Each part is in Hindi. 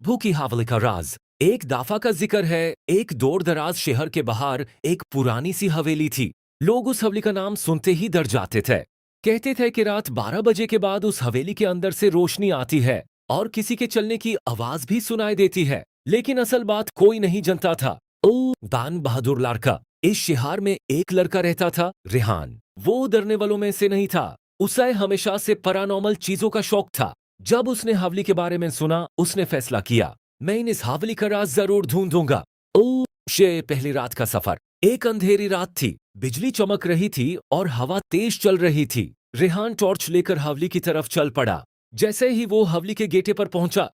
भूखी हावले का राज। एक दाफा का जिक्र है। एक दूर दराज शहर के बाहर एक पुरानी सी हवेली थी। लोग उस हवेली का नाम सुनते ही डर जाते थे। कहते थे कि रात 12 बजे के बाद उस हवेली के अंदर से रोशनी आती है और किसी के चलने की आवाज भी सुनाई देती है। लेकिन असल बात कोई नहीं जानता था। ओ दान बहादुर लड़का। इस शहर में एक लड़का रहता था, रेहान। वो डरने वालों में से नहीं था। उसे हमेशा से पैरानॉर्मल चीजों का शौक था। जब उसने हवेली के बारे में सुना, उसने फैसला किया, मैं इस हवेली का राज जरूर ढूंढूंगा। ओ शे पहली रात का सफर। एक अंधेरी रात थी। बिजली चमक रही थी और हवा तेज चल रही थी। रेहान टॉर्च लेकर हवेली की तरफ चल पड़ा। जैसे ही वो हवेली के गेटे पर पहुंचा,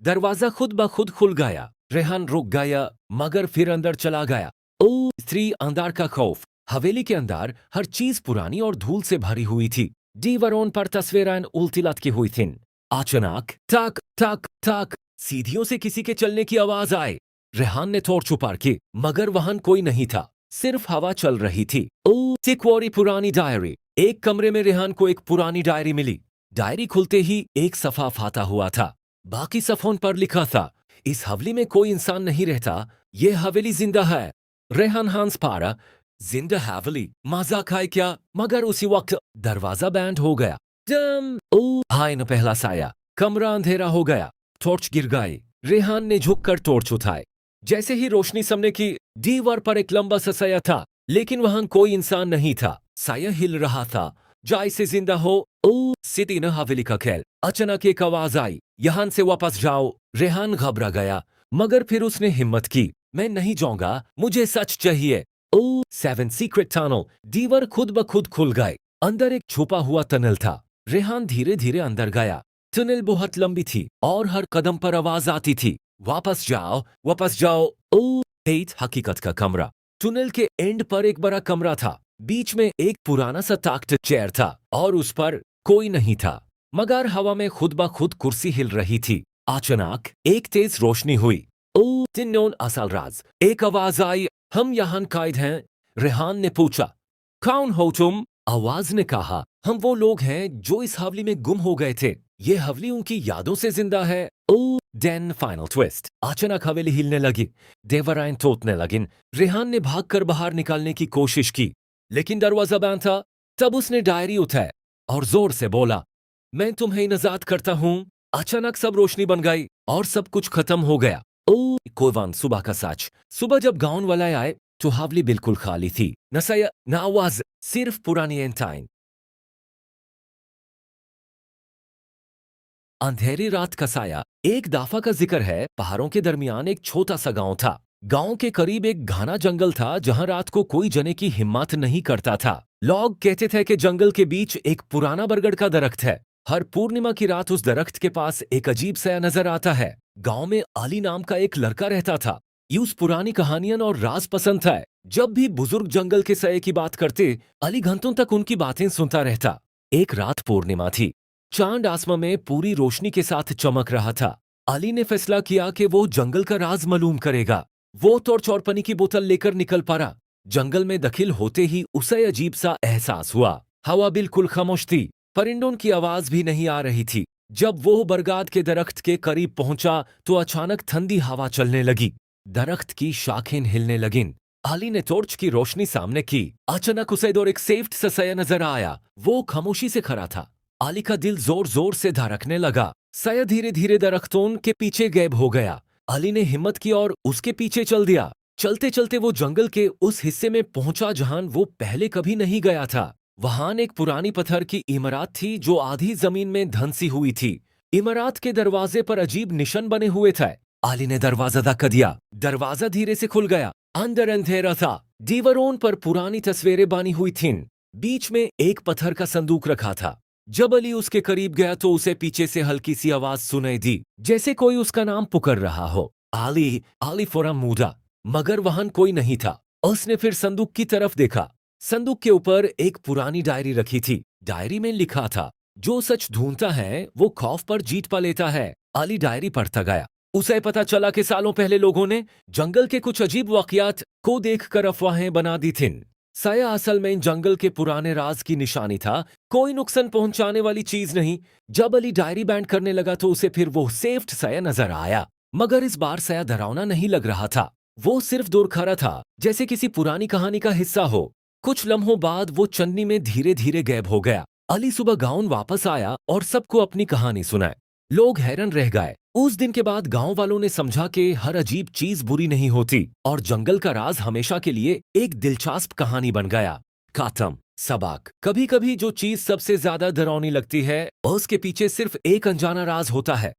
दरवाजा खुद ब खुद खुल गया। रेहान रुक गया, मगर फिर अंदर चला गया। ओ स्त्री अंधार का खौफ। हवेली के अंदर हर चीज पुरानी और धूल से भरी हुई थी। दीवारों पर तस्वीरें उल्टी लटकी हुई थीं। अचानक टक टक टक सीढ़ियों से किसी के चलने की आवाज आई। रेहान ने टॉर्च ऊपर की, मगर वहां कोई नहीं था। सिर्फ हवा चल रही थी। ओ सिक्वोरी पुरानी डायरी। एक कमरे में रेहान को एक पुरानी डायरी मिली। डायरी खुलते ही एक सफा फाटा हुआ था। बाकी सफों पर लिखा था, इस हवेली में कोई इंसान नहीं रहता, ये हवेली जिंदा है। रेहान हंस पड़ा। जिंदा हवेली, मजाक है क्या? मगर उसी वक्त दरवाजा बैंड हो गया। डम ओ भाई ने पहला साया। कमरा अंधेरा हो गया। टॉर्च गिर गई। रेहान ने झुककर टॉर्च उठाई। जैसे ही रोशनी सामने की, दीवार पर एक लंबा सा साया था, लेकिन वहां कोई इंसान नहीं था। साया हिल रहा था, जैसे जिंदा हो। ओ सिटी न हवेली का खेल। अचानक एक आवाज आई, यहां से वापस जाओ। रेहान घबरा गया, मगर फिर उसने हिम्मत की, मैं नहीं जाऊंगा, मुझे सच चाहिए। ओ सेवन सीक्रेट टनल। दीवार खुद ब खुद खुल गए। अंदर एक छुपा हुआ टनल था। रेहान धीरे धीरे अंदर गया। टनल बहुत लंबी थी और हर कदम पर आवाज आती थी, वापस जाओ, वापस जाओ। ओ एट हकीकत का कमरा। टनल के एंड पर एक बड़ा कमरा था। बीच में एक पुराना सा टाक्ट चेयर था और उस पर कोई नहीं था, मगर हवा में खुद ब खुद कुर्सी हिल रही थी। अचानक एक तेज रोशनी हुई। ओ तिन्नोन असल राज। एक आवाज आई, हम यहाँ कैद हैं। रेहान ने पूछा, कौन हो तुम? आवाज ने कहा, हम वो लोग हैं जो इस हवेली में गुम हो गए थे। ये हवेली उनकी यादों से जिंदा है। ओ देन फाइनल ट्विस्ट। अचानक हवेली हिलने लगी। देवराएं टूटने लगिन। रेहान ने भागकर बाहर निकालने की कोशिश की, लेकिन दरवाजा बंद था। तब उसने डायरी उठाई और जोर से बोला, मैं तुम्हें नजात करता हूं। अचानक सब रोशनी बन गई और सब कुछ खत्म हो गया। ओ कोईवान सुबह का सच। सुबह जब गांव वाले आए तो हवेली बिल्कुल खाली थी। न साया न आवाज, सिर्फ पुरानी एंटाइन। अंधेरी रात का साया। एक दाफा का जिक्र है, पहाड़ों के दरमियान एक छोटा सा गांव था। गांव के करीब एक घना जंगल था जहां रात को कोई जाने की हिम्मत नहीं करता था। लोग कहते थे कि जंगल के बीच एक पुराना बरगद का दरख्त है। हर पूर्णिमा की रात उस दरख्त के पास एक अजीब साया नजर आता है। गांव में अली नाम का एक लड़का रहता था। ये उस पुरानी कहानियां और राज पसंद था। जब भी बुजुर्ग जंगल के साये की बात करते, अली घंटों तक उनकी बातें सुनता रहता। एक रात पूर्णिमा थी। चांद आसमां में पूरी रोशनी के साथ चमक रहा था। अली ने फैसला किया कि वो जंगल का राज मालूम करेगा। वो टॉर्च और पानी की बोतल लेकर निकल पड़ा। जंगल में दाखिल होते ही उसे अजीब सा एहसास हुआ। हवा बिल्कुल खामोश थी, परिंदों की आवाज भी नहीं आ रही थी। जब वो बरगद के दरख्त के करीब पहुंचा तो अचानक ठंडी हवा चलने लगी। दरख्त की शाखें हिलने लगीं। अली ने टॉर्च की रोशनी सामने की। अचानक उसे दौर एक सेफ्ट सा साया नजर आया। वो खामोशी से खड़ा था। अली का दिल जोर जोर से धड़कने लगा। साया धीरे धीरे दरख्तों के पीछे गायब हो गया। अली ने हिम्मत की और उसके पीछे चल दिया। चलते चलते वो जंगल के उस हिस्से में पहुंचा जहां वो पहले कभी नहीं गया था। वहां एक पुरानी पत्थर की इमारत थी जो आधी जमीन में धंसी हुई थी। इमारत के दरवाजे पर अजीब निशान बने हुए थे। अली ने दरवाजा धक्का दिया। दरवाजा धीरे से खुल गया। अंदर अंधेरा था। दीवारों पर पुरानी तस्वीरें बनी हुई थीं। बीच में एक पत्थर का संदूक रखा था। जब अली उसके करीब गया तो उसे पीछे से हल्की सी आवाज सुनाई दी, जैसे कोई उसका नाम पुकार रहा हो। अली अली फौरन मुड़ा, मगर वहां कोई नहीं था। उसने फिर संदूक की तरफ देखा। संदूक के ऊपर एक पुरानी डायरी रखी थी। डायरी में लिखा था, जो सच ढूंढता है वो खौफ पर जीत पा लेता है। अली डायरी पढ़ता गया। उसे पता चला कि सालों पहले लोगों ने जंगल के कुछ अजीब वाकयात को देखकर अफवाहें बना दी थीं। साया असल में जंगल के पुराने राज की निशानी था, कोई नुकसान पहुंचाने वाली चीज नहीं। जब अली डायरी बैंड करने लगा तो उसे फिर वो सेफ्ट साया नजर आया, मगर इस बार साया डरावना नहीं लग रहा था। वो सिर्फ दुरखरा था, जैसे किसी पुरानी कहानी का हिस्सा हो। कुछ लम्हों बाद वो चन्नी में धीरे धीरे गायब हो गया। अली सुबह गांव वापस आया और सबको अपनी कहानी सुनाई। लोग हैरान रह गए। उस दिन के बाद गांव वालों ने समझा कि हर अजीब चीज बुरी नहीं होती और जंगल का राज हमेशा के लिए एक दिलचस्प कहानी बन गया। खत्म। सबक, कभी कभी जो चीज सबसे ज्यादा डरावनी लगती है उसके पीछे सिर्फ एक अनजाना राज होता है।